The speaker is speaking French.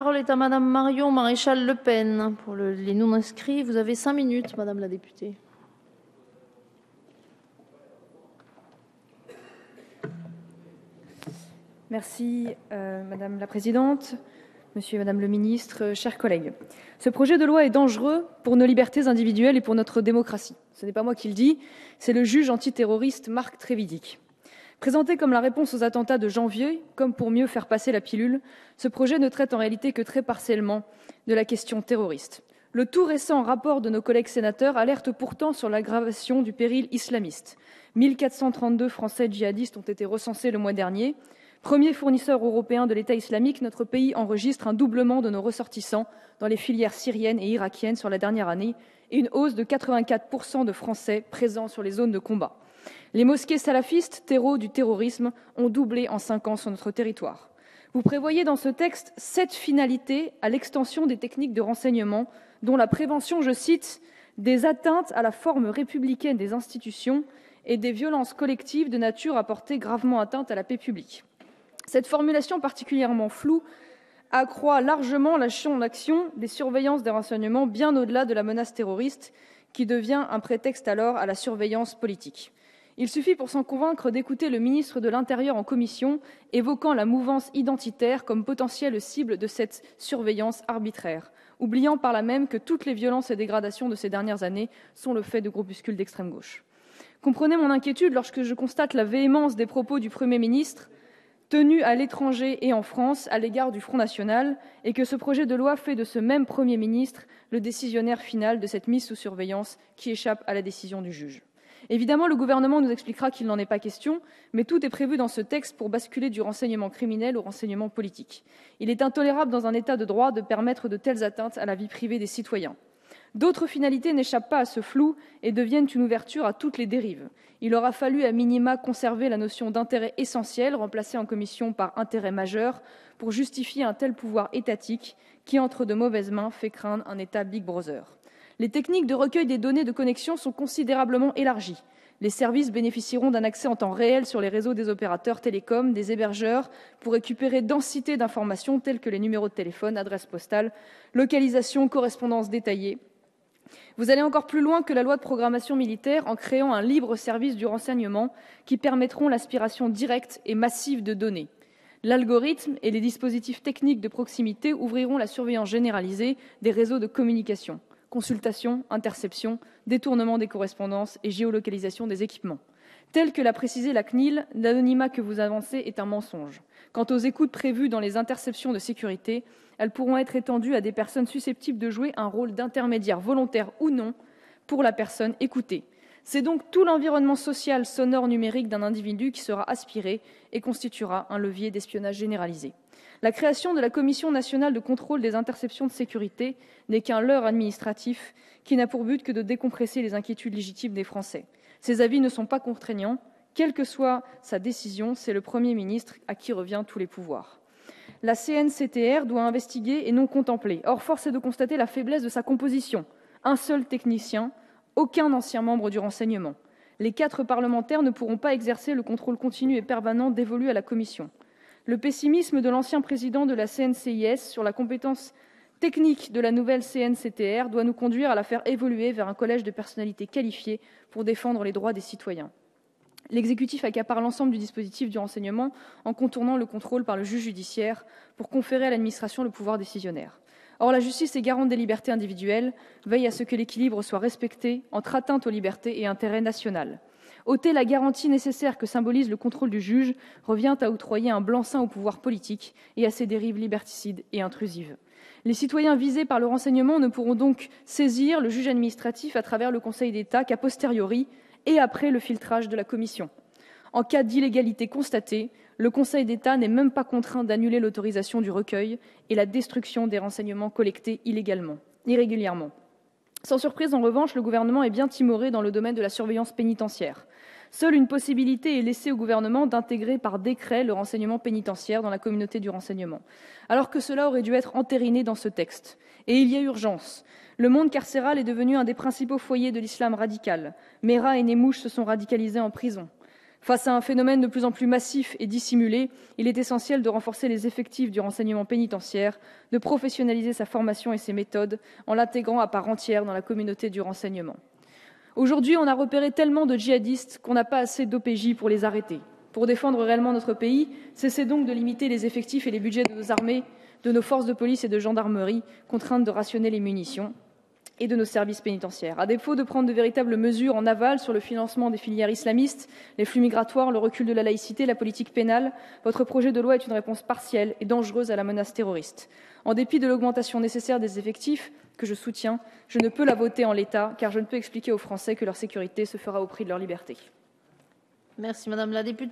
La parole est à Madame Marion Maréchal Le Pen. Pour les non-inscrits, vous avez 5 minutes, Madame la députée. Merci, Madame la Présidente, Monsieur et Madame le Ministre, chers collègues. Ce projet de loi est dangereux pour nos libertés individuelles et pour notre démocratie. Ce n'est pas moi qui le dis, c'est le juge antiterroriste Marc Trévidic. Présenté comme la réponse aux attentats de janvier, comme pour mieux faire passer la pilule, ce projet ne traite en réalité que très partiellement de la question terroriste. Le tout récent rapport de nos collègues sénateurs alerte pourtant sur l'aggravation du péril islamiste. 1432 Français djihadistes ont été recensés le mois dernier. Premier fournisseur européen de l'État islamique, notre pays enregistre un doublement de nos ressortissants dans les filières syriennes et irakiennes sur la dernière année et une hausse de 84% de Français présents sur les zones de combat. Les mosquées salafistes, terreau du terrorisme, ont doublé en 5 ans sur notre territoire. Vous prévoyez dans ce texte 7 finalités à l'extension des techniques de renseignement, dont la prévention, je cite, « des atteintes à la forme républicaine des institutions et des violences collectives de nature à porter gravement atteinte à la paix publique ». Cette formulation particulièrement floue accroît largement le champ d'action des surveillances des renseignements bien au-delà de la menace terroriste, qui devient un prétexte alors à la surveillance politique. Il suffit pour s'en convaincre d'écouter le ministre de l'Intérieur en commission, évoquant la mouvance identitaire comme potentielle cible de cette surveillance arbitraire, oubliant par là même que toutes les violences et dégradations de ces dernières années sont le fait de groupuscules d'extrême gauche. Comprenez mon inquiétude lorsque je constate la véhémence des propos du Premier ministre tenus à l'étranger et en France à l'égard du Front national, et que ce projet de loi fait de ce même Premier ministre le décisionnaire final de cette mise sous surveillance qui échappe à la décision du juge. Évidemment, le gouvernement nous expliquera qu'il n'en est pas question, mais tout est prévu dans ce texte pour basculer du renseignement criminel au renseignement politique. Il est intolérable dans un État de droit de permettre de telles atteintes à la vie privée des citoyens. D'autres finalités n'échappent pas à ce flou et deviennent une ouverture à toutes les dérives. Il aura fallu à minima conserver la notion d'intérêt essentiel, remplacée en commission par intérêt majeur, pour justifier un tel pouvoir étatique qui, entre de mauvaises mains, fait craindre un État Big Brother. Les techniques de recueil des données de connexion sont considérablement élargies. Les services bénéficieront d'un accès en temps réel sur les réseaux des opérateurs télécoms, des hébergeurs, pour récupérer densité d'informations telles que les numéros de téléphone, adresses postales, localisation, correspondance détaillée. Vous allez encore plus loin que la loi de programmation militaire en créant un libre service du renseignement qui permettront l'aspiration directe et massive de données. L'algorithme et les dispositifs techniques de proximité ouvriront la surveillance généralisée des réseaux de communication. Consultation, interception, détournement des correspondances et géolocalisation des équipements. Tel que l'a précisé la CNIL, l'anonymat que vous avancez est un mensonge. Quant aux écoutes prévues dans les interceptions de sécurité, elles pourront être étendues à des personnes susceptibles de jouer un rôle d'intermédiaire volontaire ou non pour la personne écoutée. C'est donc tout l'environnement social sonore numérique d'un individu qui sera aspiré et constituera un levier d'espionnage généralisé. La création de la Commission nationale de contrôle des interceptions de sécurité n'est qu'un leurre administratif qui n'a pour but que de décompresser les inquiétudes légitimes des Français. Ces avis ne sont pas contraignants. Quelle que soit sa décision, c'est le Premier ministre à qui revient tous les pouvoirs. La CNCTR doit investiguer et non contempler. Or, force est de constater la faiblesse de sa composition. Un seul technicien, aucun ancien membre du renseignement. Les 4 parlementaires ne pourront pas exercer le contrôle continu et permanent dévolu à la Commission. Le pessimisme de l'ancien président de la CNCIS sur la compétence technique de la nouvelle CNCTR doit nous conduire à la faire évoluer vers un collège de personnalités qualifiées pour défendre les droits des citoyens. L'exécutif accapare l'ensemble du dispositif du renseignement en contournant le contrôle par le juge judiciaire pour conférer à l'administration le pouvoir décisionnaire. Or, la justice est garante des libertés individuelles, veille à ce que l'équilibre soit respecté entre atteinte aux libertés et intérêt national. Ôter la garantie nécessaire que symbolise le contrôle du juge revient à octroyer un blanc-seing au pouvoir politique et à ses dérives liberticides et intrusives. Les citoyens visés par le renseignement ne pourront donc saisir le juge administratif à travers le Conseil d'État qu'a posteriori et après le filtrage de la Commission. En cas d'illégalité constatée, le Conseil d'État n'est même pas contraint d'annuler l'autorisation du recueil et la destruction des renseignements collectés irrégulièrement. Sans surprise, en revanche, le gouvernement est bien timoré dans le domaine de la surveillance pénitentiaire. Seule une possibilité est laissée au gouvernement d'intégrer par décret le renseignement pénitentiaire dans la communauté du renseignement, alors que cela aurait dû être entériné dans ce texte. Et il y a urgence. Le monde carcéral est devenu un des principaux foyers de l'islam radical. Mera et Nemouche se sont radicalisés en prison. Face à un phénomène de plus en plus massif et dissimulé, il est essentiel de renforcer les effectifs du renseignement pénitentiaire, de professionnaliser sa formation et ses méthodes en l'intégrant à part entière dans la communauté du renseignement. Aujourd'hui, on a repéré tellement de djihadistes qu'on n'a pas assez d'OPJ pour les arrêter. Pour défendre réellement notre pays, cessez donc de limiter les effectifs et les budgets de nos armées, de nos forces de police et de gendarmerie, contraintes de rationner les munitions, et de nos services pénitentiaires. À défaut de prendre de véritables mesures en aval sur le financement des filières islamistes, les flux migratoires, le recul de la laïcité, la politique pénale, votre projet de loi est une réponse partielle et dangereuse à la menace terroriste. En dépit de l'augmentation nécessaire des effectifs, que je soutiens, je ne peux la voter en l'état, car je ne peux expliquer aux Français que leur sécurité se fera au prix de leur liberté. Merci, madame la députée.